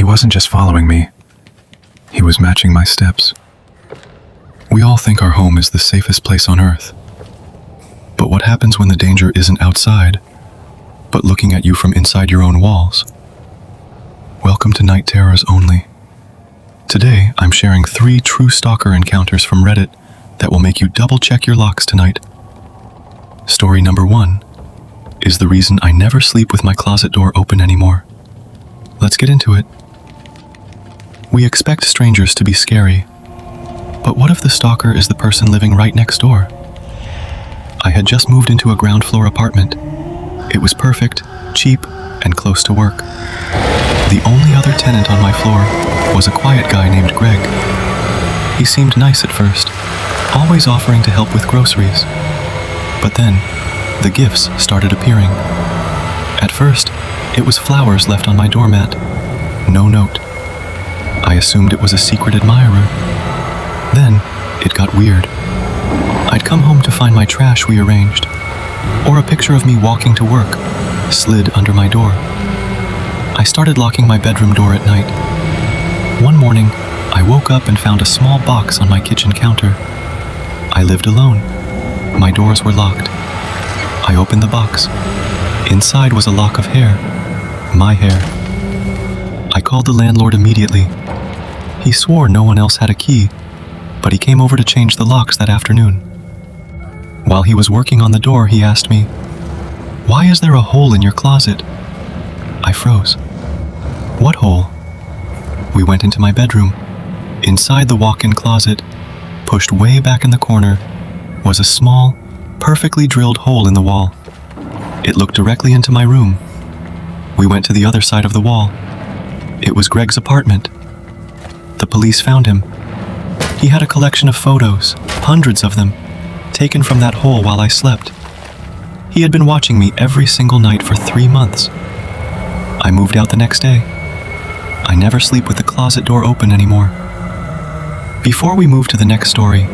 wasn't just following me. He was matching my steps. We all think our home is the safest place on earth. But what happens when the danger isn't outside, but looking at you from inside your own walls? Welcome to Night Terrors Only. Today, I'm sharing 3 true stalker encounters from Reddit that will make you double-check your locks tonight. Story number 1 is the reason I never sleep with my closet door open anymore. Let's get into it. We expect strangers to be scary, but what if the stalker is the person living right next door? I had just moved into a ground floor apartment. It was perfect, cheap, and close to work. The only other tenant on my floor was a quiet guy named Greg. He seemed nice at first, always offering to help with groceries. But then, the gifts started appearing. At first, it was flowers left on my doormat. No note. I assumed it was a secret admirer. Then, it got weird. I'd come home to find my trash rearranged, or a picture of me walking to work slid under my door. I started locking my bedroom door at night. One morning, I woke up and found a small box on my kitchen counter. I lived alone. My doors were locked. I opened the box. Inside was a lock of hair. My hair. I called the landlord immediately. He swore no one else had a key, but he came over to change the locks that afternoon. While he was working on the door, he asked me, "Why is there a hole in your closet?" I froze. What hole? We went into my bedroom. Inside the walk-in closet, pushed way back in the corner, was a small, perfectly drilled hole in the wall. It looked directly into my room. We went to the other side of the wall. It was Greg's apartment. The police found him. He had a collection of photos, hundreds of them, taken from that hole while I slept. He had been watching me every single night for 3 months. I moved out the next day. I never sleep with the closet door open anymore. Before we move to the next story,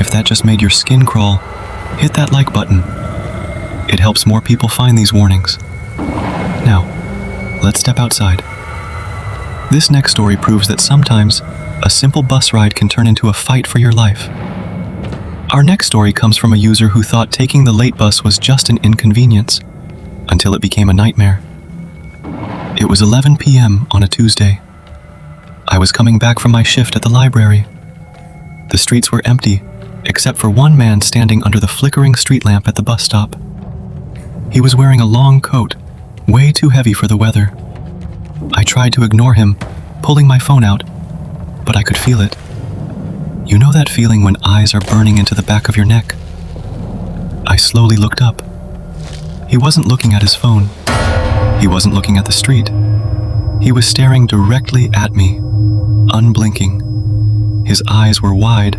if that just made your skin crawl, hit that like button. It helps more people find these warnings. Now, let's step outside. This next story proves that sometimes a simple bus ride can turn into a fight for your life. Our next story comes from a user who thought taking the late bus was just an inconvenience, until it became a nightmare. It was 11 p.m. on a Tuesday. I was coming back from my shift at the library. The streets were empty, except for one man standing under the flickering street lamp at the bus stop. He was wearing a long coat, way too heavy for the weather. I tried to ignore him, pulling my phone out, but I could feel it. You know that feeling when eyes are burning into the back of your neck? I slowly looked up. He wasn't looking at his phone. He wasn't looking at the street. He was staring directly at me, unblinking. His eyes were wide,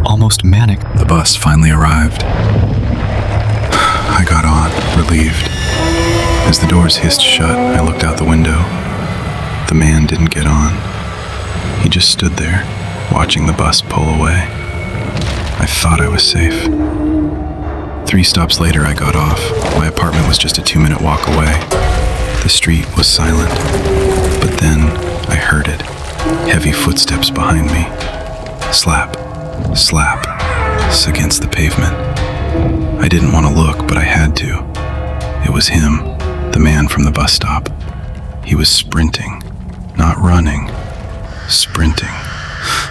almost manic. The bus finally arrived. I got on, relieved. As the doors hissed shut, I looked out the window. The man didn't get on. He just stood there, watching the bus pull away. I thought I was safe. 3 stops later, I got off. My apartment was just a 2-minute walk away. The street was silent, but then I heard it. Heavy footsteps behind me. Slap, slap, against the pavement. I didn't want to look, but I had to. It was him, the man from the bus stop. He was sprinting, not running, sprinting.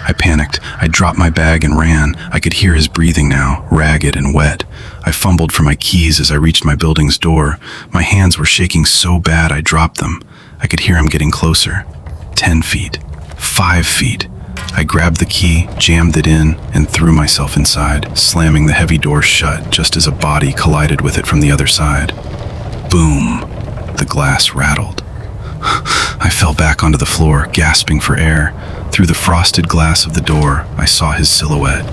I panicked. I dropped my bag and ran. I could hear his breathing now, ragged and wet. I fumbled for my keys as I reached my building's door. My hands were shaking so bad I dropped them. I could hear him getting closer. 10 feet, 5 feet. I grabbed the key, jammed it in, and threw myself inside, slamming the heavy door shut just as a body collided with it from the other side. Boom! The glass rattled. I fell back onto the floor, gasping for air. Through the frosted glass of the door, I saw his silhouette.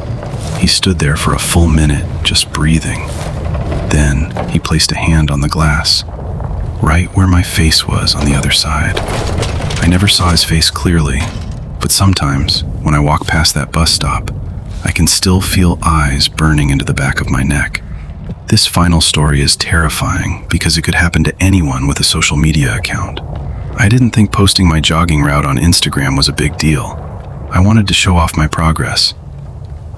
He stood there for a full minute, just breathing. Then, he placed a hand on the glass, right where my face was on the other side. I never saw his face clearly, but sometimes, when I walk past that bus stop, I can still feel eyes burning into the back of my neck. This final story is terrifying because it could happen to anyone with a social media account. I didn't think posting my jogging route on Instagram was a big deal. I wanted to show off my progress.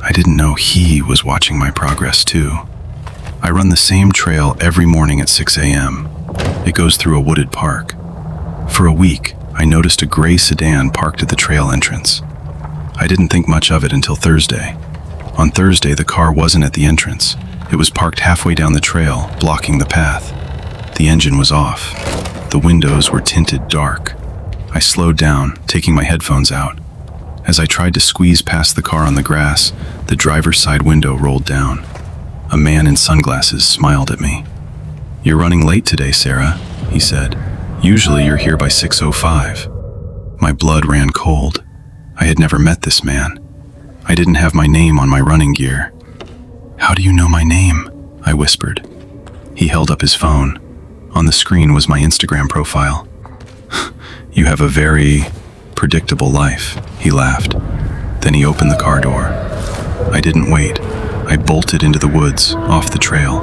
I didn't know he was watching my progress too. I run the same trail every morning at 6 a.m. It goes through a wooded park. For a week, I noticed a gray sedan parked at the trail entrance. I didn't think much of it until Thursday. On Thursday, the car wasn't at the entrance. It was parked halfway down the trail, blocking the path. The engine was off. The windows were tinted dark. I slowed down, taking my headphones out. As I tried to squeeze past the car on the grass, the driver's side window rolled down. A man in sunglasses smiled at me. "You're running late today, Sarah," he said. "Usually you're here by 6:05. My blood ran cold. I had never met this man. I didn't have my name on my running gear. "How do you know my name?" I whispered. He held up his phone. On the screen was my Instagram profile. "You have a very predictable life," he laughed. Then he opened the car door. I didn't wait. I bolted into the woods, off the trail.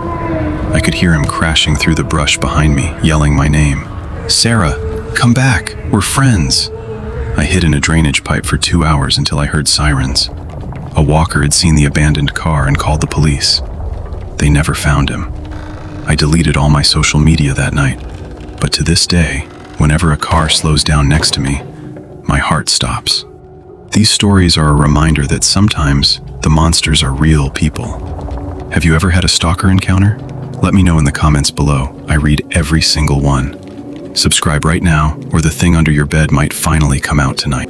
I could hear him crashing through the brush behind me, yelling my name. "Sarah, come back, we're friends." I hid in a drainage pipe for 2 hours until I heard sirens. A walker had seen the abandoned car and called the police. They never found him. I deleted all my social media that night, but to this day, whenever a car slows down next to me, my heart stops. These stories are a reminder that sometimes the monsters are real people. Have you ever had a stalker encounter? Let me know in the comments below. I read every single one. Subscribe right now, or the thing under your bed might finally come out tonight.